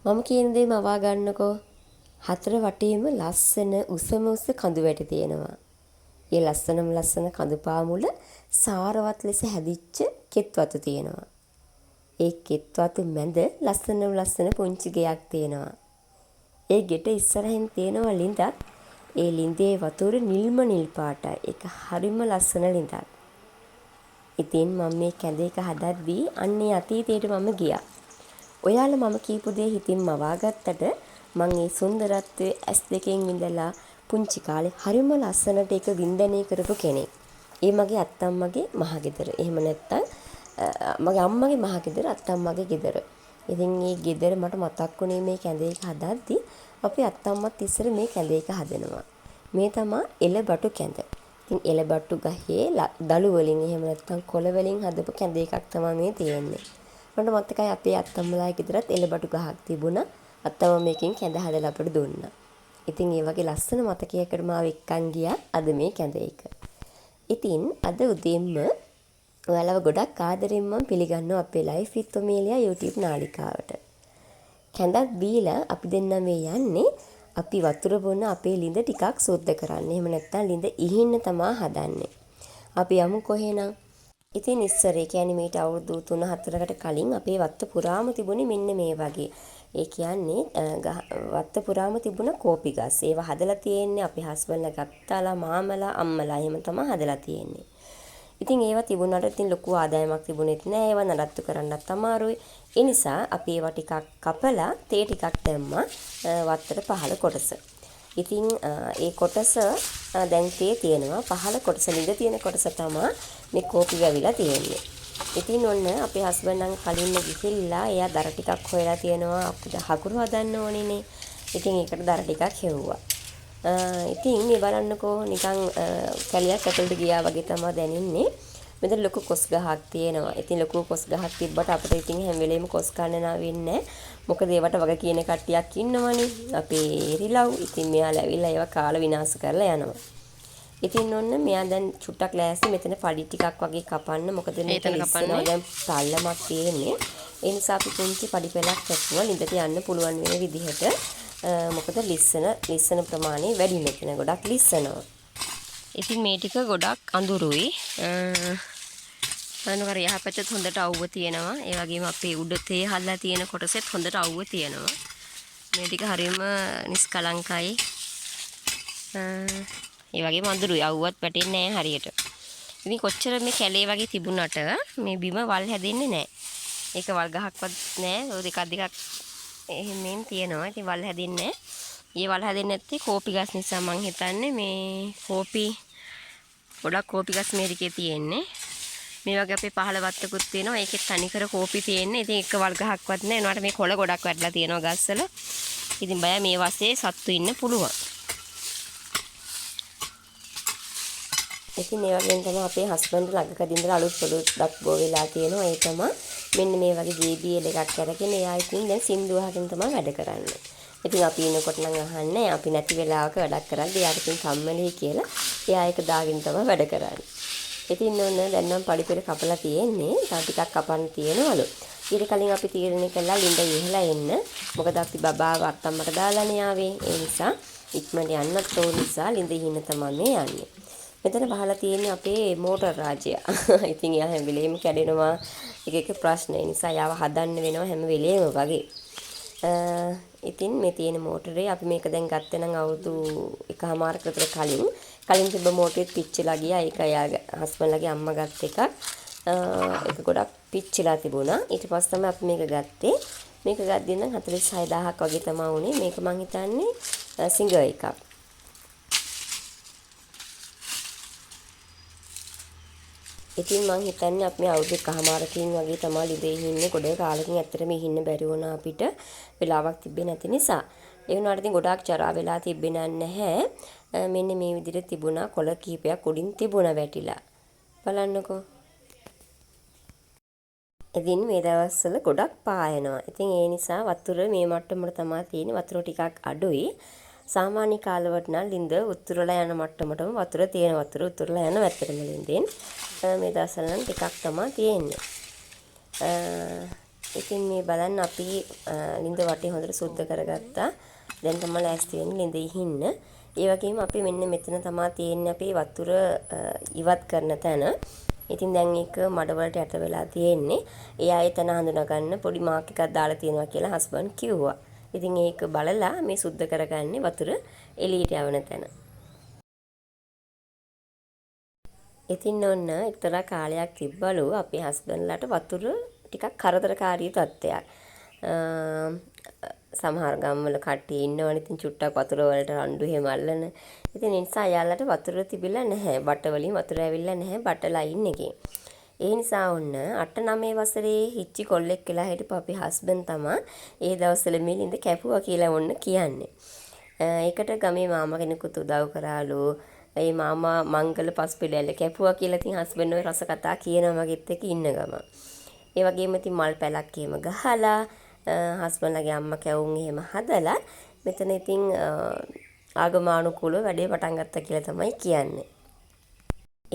මම කියන දේ මවා ගන්නකෝ. හතර වටේම ලස්සන උසම උස කඳු වැටි තියෙනවා. ඒ ලස්සන කඳු පාමුල සාරවත් ලෙස හැදිච්ච කෙත් වතු තියෙනවා. ඒ කෙත් වතු මැද ලස්සන පුංචි ගෙයක් තියෙනවා. ඒ ගෙට ඉස්සරහින් තියෙනවා ළිඳක්. ඒ ළිඳේ වතුර නිල්ම නිල් පාටයි. ඒක හරිම ලස්සන ළිඳක්. ඉතින් මම මේ කැඳ එක හදද්දී අන්නේ අතීතයට මම ගියා. ඔයාලා මම කියපු දේ හිතින් මවා ගත්තට මං ඒ සුන්දරත්වයේ ඇස් දෙකෙන් විඳලා පුංචි කාලේ හරිම ලස්සනට ඒක වින්දනය කරපු කෙනෙක්. ඒ මගේ අත්තම්මගේ මහගෙදර. එහෙම නැත්තම් මගේ අම්මගේ මහගෙදර අත්තම්මගේ ගෙදර. ඉතින් මේ ගෙදර මට මතක් වුණේ මේ කැඳ එක හදද්දී අපි අත්තම්මත් ඉස්සර මේ කැඳ එක හදනවා. මේ තමයි එළබටු කැඳ. ඉතින් එළබටු ගහේ දළු වලින් එහෙම නැත්තම් කොළ වලින් හදපු කැඳ එකක් තමයි මේ තියෙන්නේ. මට මතකයි අපේ අත්තම්මලා ගෙදරත් එළබටු ගහක් තිබුණා. අත්තම්ම මේකෙන් කැඳ හදලා අපට දුන්නා. ඉතින් ඒ වගේ ලස්සන මතකයකට මාව එක්කන් ගියා අද මේ කැඳ එක. ඉතින් අද උදේම ඔයාලව ගොඩක් ආදරෙන් මම පිළිගන්නවා අපේ Life with Omelia YouTube නාලිකාවට. කැඳක් බීලා අපි දෙන්න මේ යන්නේ අපි වතුර බොන අපේ ළිඳ ටිකක් සුද්ධ කරන්න. එහෙම නැත්නම් ළිඳ ඉහින්න තමයි හදන්නේ. අපි යමු කොහෙනම්? ඉතින් ඉස්සර ඒ කියන්නේ මේට අවුරුදු 3-4කට කලින් අපේ වත්ත පුරාම තිබුණේ මෙන්න මේ වගේ. ඒ කියන්නේ වත්ත පුරාම තිබුණ කෝපි ගස්. ඒවා හදලා තියෙන්නේ අපේ හස්බන්ඩ්ලා ගත්තාලා මාමලා අම්මලා එහෙම තමයි හදලා තියෙන්නේ. ඉතින් ඒවා තිබුණාට ඉතින් ලොකු ආදායමක් තිබුණෙත් නෑ. ඒවා නඩත්තු කරන්නත් අමාරුයි. ඒ නිසා අපි ඒවා ටිකක් කපලා තේ ටිකක් දැම්මා වත්තට පහළ කොටස. ඉතින් ඒ කොටස දැන් තේ තියෙනවා පහළ කොටස ළිඳ තියෙන කොටස තමයි මේ කෝපි වැවිලා තියෙන්නේ. ඉතින් ඔන්න අපේ හස්බන්ඩ් නම් කලින්ම ගිහිල්ලා එයා දර ටිකක් හොයලා තියෙනවා අපිට හකුරු හදන්න ඕනේනේ. ඉතින් ඒකට දර ටිකක් හෙව්වා. ඉතින් මේ බලන්නකෝ නිකන් කැලියක් ඇතුළට ගියා වගේ තමයි දැනෙන්නේ. මෙතන ලොකු කොස් ගහක් තියෙනවා. ඉතින් ලොකු කොස් ගහක් තිබ්බට අපිට ඉතින් හැම වෙලේම කොස් කන්න නා වෙන්නේ. මොකද ඒවට වග කියන කට්ටියක් ඉන්නවනේ. අපේ රිලව්. ඉතින් මෙයාලා ඇවිල්ලා ඒවා කාලා විනාශ කරලා යනවා. ඉතින් ඔන්න මෙයා දැන් චුට්ටක් ලෑස්ති මෙතන පඩි ටිකක් වගේ කපන්න. මොකද මේක ඉස්සනවා දැන් පල්ලමක් තියෙන්නේ. ඒ නිසා අපි පුංචි පඩි පෙලක් කැපුවා ළිඳට යන්න පුළුවන් වෙන විදිහට. මොකද ලිස්සන ප්‍රමාණය වැඩි මෙතන ගොඩක් ලිස්සනවා. ඉතින් මේ ටික ගොඩක් අඳුරුයි. අනවර යහපැත්තත් හොඳට අවුව තියෙනවා. ඒ වගේම අපේ උඩ තේ හදලා තියෙන කොටසෙත් හොඳට අවුව තියෙනවා. මේ ටික හරියම නිස්කලංකයි. ඒ වගේම අඳුරුයි අවුවත් වැටෙන්නේ නැහැ හරියට. ඉතින් කොච්චර මේ කැලේ වගේ තිබුණාට මේ බිම වල් හැදෙන්නේ නැහැ. ඒක වල් ගහක්වත් නැහැ. ඔය දෙකක් එහෙමෙන් තියෙනවා. ඉතින් වල් හැදෙන්නේ නැහැ. ඒ වල් හැදෙන්නේ නැත්තේ කෝපි ගස් නිසා මං හිතන්නේ මේ ගොඩක් කෝපි ගස් මේ ටිකේ තියෙන්නේ. මේ වගේ අපේ පහළ වත්තකුත් තියෙනවා. ඒකෙත් තනිකර කෝපි තියෙන්නේ. ඉතින් එක වල් ගහක්වත් නැහැ. ඒනට මේ කොළ ගොඩක් වැටලා තියෙනවා ගස්වල. ඉතින් බය මේ වස්සේ සත්තු ඉන්න පුළුවන්. ඉතින් මේ වගේම තමයි අපේ හස්බන්ඩ් ළඟකදී ඉඳලා අලුත් පොඩක් බෝ වෙලා තියෙනවා. ඒ තමයි මෙන්න මේ වගේ JBL එකක් අරගෙන එයා ඉතින් දැන් සින්දු අහගෙන තමයි වැඩ කරන්නේ. ඉතින් අපි ඉන්නකොට නම් අහන්නේ අපි නැති වෙලාවක වැඩක් කරද්දී එයාට ඉතින් කම්මැලි කියලා එයා ඒක දාගෙන තමයි වැඩ කරන්නේ. ඉතින් ඔන්න දැන් නම් පඩිපෙළ කපලා තියෙන්නේ. තව ටිකක් කපන්න තියෙනවලු. ඊට කලින් අපි තීරණය කළා ළිඳ ඉහලා එන්න. මොකද අපි බබාව අත්තම්මට දාලානේ ආවේ. ඒ නිසා ඉක්මනට යන්නත් ඕන නිසා ළිඳ ඉහින්න තමයි මේ යන්නේ. මෙතන වහලා තියෙන්නේ අපේ මෝටර් රාජ්‍යය. ඉතින් එයා හැම වෙලේම කැඩෙනවා. එක ප්‍රශ්න. ඒ නිසා යාව හදන්න වෙනවා හැම වෙලේම වගේ. ඉතින් මේ තියෙන මෝටරේ අපි මේක දැන් ගත්තේ නම් අවුරුදු 1මාරක විතර කලින් තිබ්බ මෝටරෙත් පිච්චිලා ගියා. ඒක යාගේ හස්බන්ඩ්ලාගේ අම්මා ගත්ත එකක්. ඒක ගොඩක් පිච්චිලා තිබුණා. ඊට පස්සේ තමයි අපි මේක ගත්තේ. මේක ගද්දී නම් 46000ක් වගේ තමයි වුණේ. මේක මං හිතන්නේ සිංගර් එකක්. ඉතින් මං හිතන්නේ අපි අවුරුදු 1මාරකින් වගේ තමයි ළිඳේ ඉන්නේ. ගොඩේ කාලෙකින් ඇත්තටම ඉන්න බැරි වුණා අපිට. වෙලාවක් තිබ්බේ නැති නිසා. ඒ වුණාට ඉතින් ගොඩාක් ජරා වෙලා තිබ්බේ නැහැ. මෙන්න මේ විදිහට තිබුණා කොළ කීපයක් උඩින් තිබුණා වැටිලා. බලන්නකෝ. ඉතින් මේ දවස්වල ගොඩක් පායනවා. ඉතින් ඒ නිසා වතුර මේ මට්ටමට තමයි තියෙන්නේ. වතුර ටිකක් අඩුයි. සාමාන්‍ය කාලවලට නම් ළිඳ උතුරලා යන මට්ටමටම වතුර තියෙන වතුර උතුරලා යන වැතරම ළිඳෙන් මේ දවස්වල නම් ටිකක් තමයි තියෙන්නේ. ඉතින් මේ බලන්න අපි ලිඳ වටේ හොඳට සුද්ධ කරගත්තා. දැන් තමයි ලෑස්ති වෙන්නේ ලිඳේ ඉන්න. ඒ වගේම අපි මෙන්න මෙතන තමයි තියෙන්නේ අපේ වතුර ඉවත් කරන තැන. ඉතින් දැන් ඒක මඩ වලට යට වෙලා තියෙන්නේ. ඒ ආයේ තන හඳුනා ගන්න පොඩි මාක් එකක් දාලා තියෙනවා කියලා හස්බන්ඩ් කිව්වා. ඉතින් ඒක බලලා මේ සුද්ධ කරගන්නේ වතුර එළියට යවන තැන. ඉතින් ඔන්න එක්තරා කාලයක් තිබ්බලු අපේ හස්බන්ඩ්ලාට වතුර ටිකක් කරදරකාරී තත්ත්වයක්. සමහර ගම්වල කට්ටිය ඉන්නවනේ ඉතින් චුට්ටක් වතුර වලට රණ්ඩු එහෙම අල්ලන. ඉතින් ඒ නිසා යාළුවට වතුර තිබිලා නැහැ. බට වලින් වතුර ඇවිල්ලා නැහැ බට ලයින් එකේ. ඒ නිසා ඔන්න 8-9 වසරේ හිච්චි කොල්ලෙක් වෙලා හිටපු අපේ හස්බන්ඩ් තමා ඒ දවස්වල මිලින්ද කැපුවා කියලා ඔන්න කියන්නේ. ඒකට ගමේ මාමා කෙනෙකුත් උදව් කරාලු. ඒ මාමා මංගල පස්පෙඩැල්ල කැපුවා කියලා ඉතින් හස්බන්ඩ් ඔය රස කතා කියනවා මගෙත් එක්ක ඉන්න ගම. ඒ වගේම ඉතින් මල් පැලක් එහෙම ගහලා හස්බන්ඩ්ලාගේ අම්මා කැවුම් එහෙම හදලා මෙතන ඉතින් ආගමානුකූලව වැඩේ පටන් ගත්තා කියලා තමයි කියන්නේ.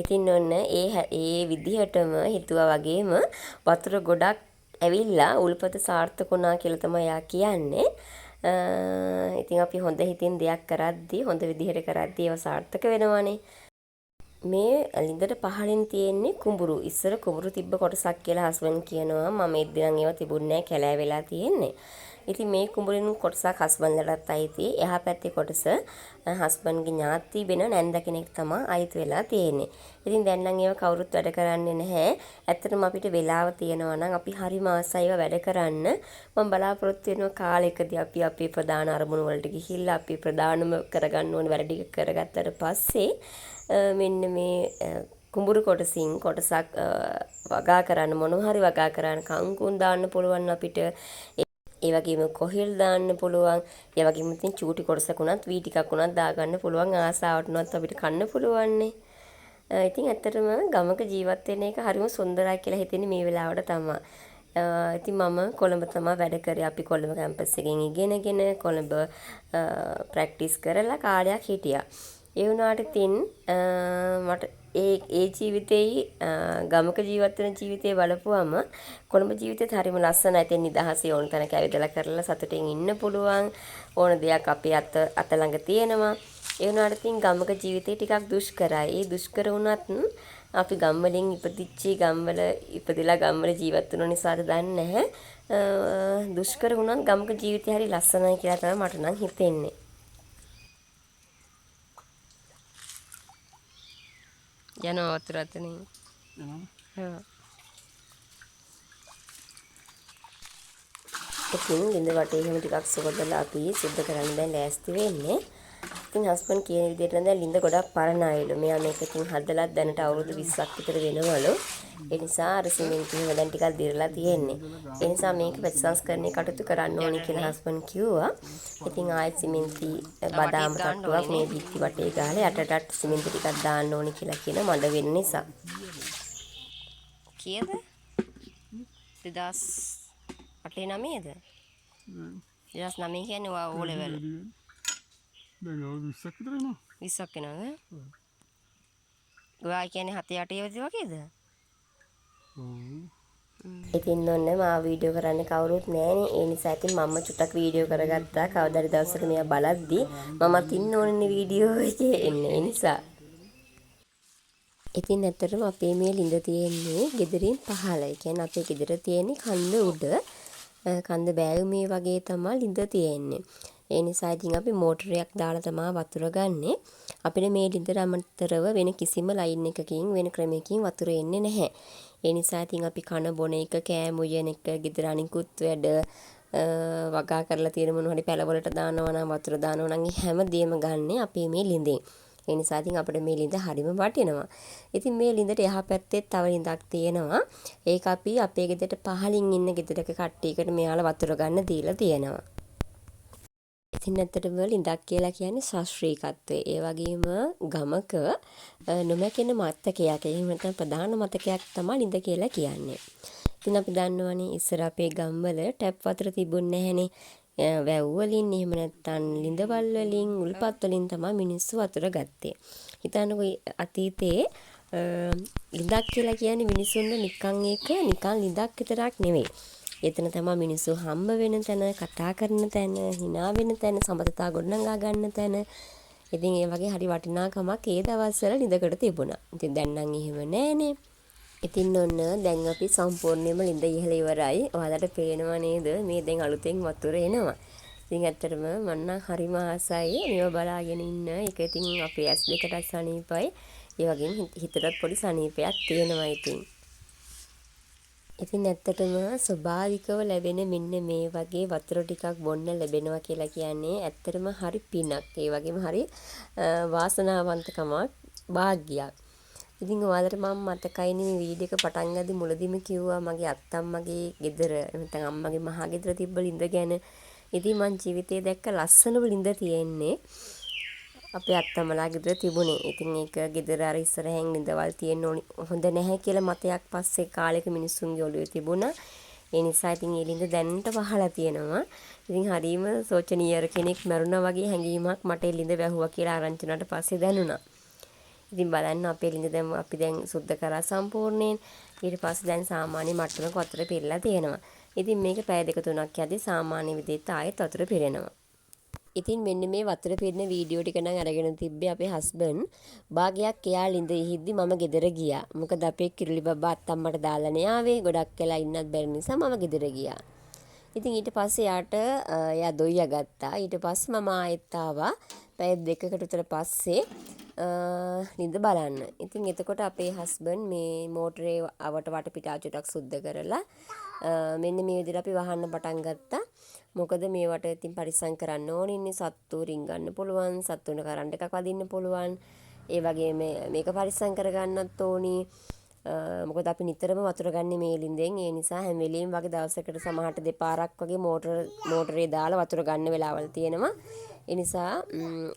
ඉතින් ඔන්න ඒ විදිහටම හිතුවා වගේම වතුර ගොඩක් ඇවිල්ලා උල්පත සාර්ථක වුණා කියලා තමයි යා කියන්නේ. ඉතින් අපි හොඳ හිතින් දෙයක් කරද්දී හොඳ විදිහට කරද්දී ඒව සාර්ථක වෙනවනේ. මේ ලිඳට පහලින් තියෙන්නේ කුඹුරු. ඉස්සර කුඹුරු තිබ්බ කොටසක් කියලා හස්බන්ඩ් කියනවා. මම ඒ දිනම් ඒව තිබුණේ නැහැ කැලෑ වෙලා තියෙන්නේ. ඉතින් මේ කුඹුරින් කොටසක් හස්බන්ඩ්ලටත් අයිති. එහා පැත්තේ කොටස හස්බන්ඩ්ගේ ඥාති වෙන නැන්ද කෙනෙක් තමයි අයිති වෙලා තියෙන්නේ. ඉතින් දැන් නම් ඒව කවුරුත් වැඩ කරන්නේ නැහැ. ඇත්තටම අපිට වෙලාව තියෙනවා නම් අපි හරිම ආසයිව වැඩ කරන්න. මම බලාපොරොත්තු වෙනවා කාලෙකදී අපි අපේ ප්‍රධාන අරමුණු වලට ගිහිල්ලා අපි ප්‍රධානම කරගන්න ඕන වැඩ ටික කරගත්තට පස්සේ මෙන්න මේ කුඹුරු කොටසින් කොටසක් වගා කරන්න මොනවා හරි වගා කරන්න කංකුන් දාන්න පුළුවන් අපිට. ඒ වගේම කොහෙල් දාන්න පුළුවන්. ඒ වගේම ඉතින් චූටි කොටසක් උනත් වී ටිකක් උනත් දාගන්න පුළුවන්. ආසාවට උනත් අපිට කන්න පුළුවන්නේ. ඉතින් ඇත්තටම ගමක ජීවත් වෙන එක හරිම සුන්දරයි කියලා හිතෙන්නේ මේ වෙලාවට තමයි. ඉතින් මම කොළඹ තමයි වැඩ කරේ. අපි කොළඹ කැම්පස් එකෙන් ඉගෙනගෙන කොළඹ ප්‍රැක්ටිස් කරලා කාලයක් හිටියා. ඒ වුණාට ඉතින් මට ඒ ජීවිතේ ගමක ජීවත් වෙන ජීවිතේ බලපුවම කොළඹ ජීවිතේත් හරිම ලස්සනයි. ඉතින් නිදහසේ ඕන තැනක ඇවිදලා කරලා සතුටින් ඉන්න පුළුවන්. ඕන දෙයක් අපේ අත ළඟ තියෙනවා. ඒ වුණාට ඉතින් ගමක ජීවිතේ ටිකක් දුෂ්කරයි. ඒ දුෂ්කර වුණත් අපි ගම් වලින් ඉපදිච්චි ගම්වල ඉපදිලා ගම්වල ජීවත් වෙන නිසාද දන්නේ නැහැ. දුෂ්කර වුණත් ගමක ජීවිතේ හරි ලස්සනයි කියලා තමයි මට නම් හිතෙන්නේ. යනවා වතුර අතනින්. ඉතින් ලිඳ වටේ එහෙම ටිකක් සොකදලා අපි සුද්ධ කරන්න දැන් ලෑස්ති වෙන්නේ. ඉතින් හස්බන්ඩ් කියන විදිහට දැන් ලිඳ ගොඩක් පරණයිලු. මෙයා මේක ඉතින් හදලා දැනට අවුරුදු 20ක් විතර වෙනවලු. ඒ නිසා අර සිමෙන්ති එහෙම දැන් ටිකක් දිරලා තියෙන්නේ. ඒ නිසා මේක ප්‍රතිසංස්කරණය කටයුතු කරන්න ඕනේ කියලා හස්බන්ඩ් කිව්වා. ඉතින් ආයෙත් සිමෙන්ති බදාම තට්ටුවක් මේ පිටි වටේ ගහලා යටටත් සිමෙන්ති ටිකක් දාන්න ඕනේ කියලා කියන මඩ වෙන නිසා. කීයද? 2009ද? 2009 කියන්නේ ඕ ලෙවල්. දැන් අවුරුදු 20ක් විතර වෙනවා. 20ක් වෙනවද? ඔයා කියන්නේ 7-8 වගේද? ඉතින් ඔන්න මා වීඩියෝ කරන්න කවුරුත් නැහනේ. ඒ නිසා ඉතින් මම චුට්ටක් වීඩියෝ කරගත්තා. කවදාරි දවසක මෙයා බලද්දි මමත් ඉන්න ඕනේ වීඩියෝ එකේ එන්නේ. ඒ නිසා. ඉතින් ඇත්තටම අපේ මේ ළිඳ තියෙන්නේ ගෙදරින් පහළ. ඒ කියන්නේ අපේ ගෙදර තියෙන්නේ කන්ද උඩ. කන්ද බෑවුමේ වගේ තමයි ළිඳ තියෙන්නේ. ඒ නිසා ඉතින් අපි මෝටරයක් දාලා තමයි වතුර ගන්නෙ. අපිට මේ ළිඳට අමතරව වෙන කිසිම ලයින් එකකින් වෙන ක්‍රමයකින් වතුර එන්නේ නැහැ. ඒ නිසා ඉතින් අපි කන බොන එක කෑම උයන එක ගෙදර අනිකුත් වැඩ වගා කරලා තියෙන මොන හරි පැලවලට දානවා නම් වතුර දානවා නම් හැමදේම ගන්නෙ අපේ මේ ළිඳෙන්. ඒ නිසා ඉතින් අපිට මේ ළිඳ හරිම වටිනවා. ඉතින් මේ ළිඳට එහා පැත්තේ තව ළිඳක් තියෙනවා. ඒක අපි අපේ ගෙදරට පහලින් ඉන්න ගෙදරක කට්ටියකට මෙයාලා වතුර ගන්න දීලා තියෙනවා. ඉතින් ඇත්තටම ළිඳක් කියලා කියන්නේ ශාස්ත්‍රීයත්වය. ඒ වගේම ගමක නොමැකෙන මතකයක්. එහෙම නැත්නම් ප්‍රධාන මතකයක් තමයි ළිඳ කියලා කියන්නේ. ඉතින් අපි දන්නවනේ ඉස්සර අපේ ගම්වල ටැප් වතුර තිබුණේ නැහනේ. වැව් වලින් එහෙම නැත්නම් ළිඳවල් වලින් උල්පත් වලින් තමයි මිනිස්සු වතුර ගත්තේ. හිතන්නකෝ අතීතයේ ළිඳක් කියලා කියන්නේ මිනිසුන්ට නිකන් ළිඳක් විතරක් නෙවෙයි. එතන තමයි මිනිස්සු හම්බ වෙන තැන, කතා කරන තැන, hina වෙන තැන, සමතතා ගොඩනගා ගන්න තැන. ඉතින් ඒ වගේ හරි වටිනාකමක් ඒ දවස්වල ලිඳකට තිබුණා. ඉතින් දැන් නම් එහෙම නෑනේ. ඉතින් ඔන්න දැන් අපි සම්පූර්ණයෙන්ම ලිඳ ඉහළ ඉවරයි. ඔයාලට පේනව නේද? මේ දැන් අලුතෙන් වතුර එනවා. ඉතින් ඇත්තටම මම නම් හරිම ආසයි මේව බලාගෙන ඉන්න. ඒක ඉතින් අපේ ඇස් දෙකටත් සනීපයි. ඒ වගේම හිතටත් පොඩි සනීපයක් තියෙනවා ඉතින්. ඉතින් ඇත්තටම ස්වභාවිකව ලැබෙන මෙන්න මේ වගේ වතුර ටිකක් බොන්න ලැබෙනවා කියලා කියන්නේ ඇත්තටම හරි පිනක්. ඒ වගේම හරි වාසනාවන්තකමක්, වාග්යක්. ඉතින් ඔයාලට මම මතකයිනේ මේ වීඩියෝ එක පටන් ගද්දි මුලදීම කිව්වා මගේ අත්තම්මගේ ගෙදර නැත්නම් අම්මගේ මහා ගෙදර තිබ්බ ළිඳ ගැන. ඉතින් මං ජීවිතේ දැක්ක ලස්සනම ළිඳ තියෙන්නේ අපේ අත්තම්මලා ගෙදර තිබුණේ. ඉතින් ඒක ගෙදර අර ඉස්සරහෙන් ළිඳවල් තියෙන්න ඕනි හොඳ නැහැ කියලා මතයක් පස්සේ කාලෙක මිනිස්සුන්ගේ ඔළුවේ තිබුණා. ඒ නිසා ඉතින් ඒ ළිඳ දැනට වහලා තියෙනවා. ඉතින් හරීම සෝචනීය කෙනෙක් මරුණා වගේ හැඟීමක් මට ඒ ළිඳ වැහුවා කියලා ආරංචි වුණාට පස්සේ දැනුණා. ඉතින් බලන්න අපේ ළිඳ දැන් අපි දැන් සුද්ධ කරා සම්පූර්ණයෙන්. ඊට පස්සේ දැන් සාමාන්‍ය මට්ටමක වතුර පිරලා තියෙනවා. ඉතින් මේක පැය දෙක තුනක් යද්දි සාමාන්‍ය විදිහට ආයෙත් වතුර පිරෙනවා. ඉතින් මෙන්න මේ වතුර පිරෙන වීඩියෝ ටික නම් අරගෙන තිබ්බේ අපේ හස්බන්ඩ්. භාගයක් එයා ළිඳ ඉහිද්දි මම ගෙදර ගියා. මොකද අපේ කිරුලි බබා අත්තම්මට දාලානේ ආවේ. ගොඩක් වෙලා ඉන්නත් බැරි නිසා මම ගෙදර ගියා. ඉතින් ඊට පස්සේ එයා දොයියා ගත්තා. ඊට පස්සේ මම ආයෙත් ආවා. පැය දෙකකට විතර පස්සේ ළිඳ බලන්න. ඉතින් එතකොට අපේ හස්බන්ඩ් මේ මෝටරේ අවට වටපිටාව ටිකක් සුද්ධ කරලා මෙන්න මේ විදිහට අපි වහන්න පටන් ගත්තා. මොකද මේවට ඉතින් පරිස්සම් කරන්න ඕනින්නේ. සත්තු රින්ගන්න පුළුවන්, සත්තුන කරන්ට් එකක් වදින්න පුළුවන්. ඒ වගේම මේක පරිස්සම් කරගන්නත් ඕනි. මොකද අපි නිතරම වතුර ගන්නේ මේ ළිඳෙන්. ඒ නිසා හැම වෙලෙම වගේ දවසකට සමහරට දෙපාරක් වගේ මෝටරේ දාලා වතුර ගන්න වෙලාවල් තියෙනවා. ඒ නිසා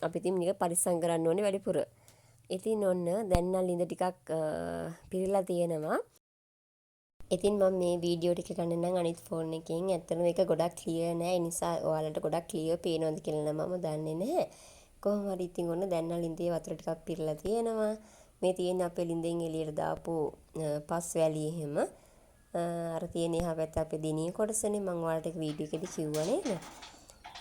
අපි ඉතින් මේක පරිස්සම් කරන්න ඕනේ වැඩිපුර. ඉතින් ඔන්න දැන් නම් ළිඳ ටිකක් පිරලා තියෙනවා. ඉතින් මම මේ වීඩියෝ ටික ගන්න නම් අනිත් ෆෝන් එකෙන් ඇත්තටම මේක ගොඩක් ක්ලියර් නෑ. ඒ නිසා ඔයාලට ගොඩක් ක්ලියර් පේනවද කියලා නම් මම දන්නේ නැහැ. කොහොම හරි ඉතින් ඔන්න දැන් නම් ළිඳේ වතුර ටිකක් පිරලා තියෙනවා. මේ තියෙන අපේ ළිඳෙන් එළියට දාපු පස් වැලි එහෙම අර තියෙන එහා පැත්තේ අපේ දිනිය කොටසනේ මම ඔයාලට වීඩියෝ එකේදී කිව්වා නේද?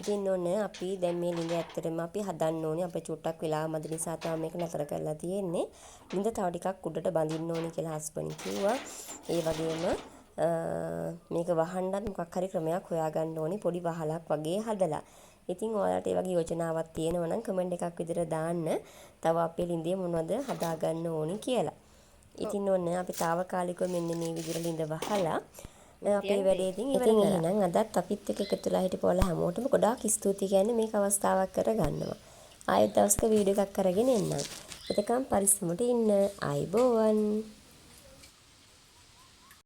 ඉතින් ඔන්න අපි දැන් මේ ළිඳ ඇත්තටම අපි හදන්න ඕනේ. අපේ චුට්ටක් වෙලා මැද නිසා තමයි මේක නතර කරලා තියෙන්නේ. ළිඳ තව ටිකක් උඩට බඳින්න ඕනේ කියලා හස්බන්ඩ් කිව්වා. ඒ වගේම මේක වහන්නත් මොකක් හරි ක්‍රමයක් හොයාගන්න ඕනේ. පොඩි වහලක් වගේ හදලා. ඉතින් ඔයාලට ඒ වගේ යෝජනාවක් තියෙනවා නම් කමෙන්ට් එකක් විදිහට දාන්න. තව අපේ ළිඳේ මොනවද හදාගන්න ඕනේ කියලා. ඉතින් ඔන්න අපි తాවකාලිකව මෙන්න මේ විදිහට ළිඳ වහලා අපේ වැඩේ ඉතින් ඉවර කරා. ඉතින් එහෙනම් අදත් අපිත් එක්ක එකතුලා හිටපුවලා හැමෝටම ගොඩාක් ස්තුතියි කියන්නේ මේක අවස්ථාවක් කරගන්නවා. ආයෙත් දවසක වීඩියෝ එකක් අරගෙන එන්නම්. එතකම් පරිස්සමට ඉන්න. ආයිබෝවන්.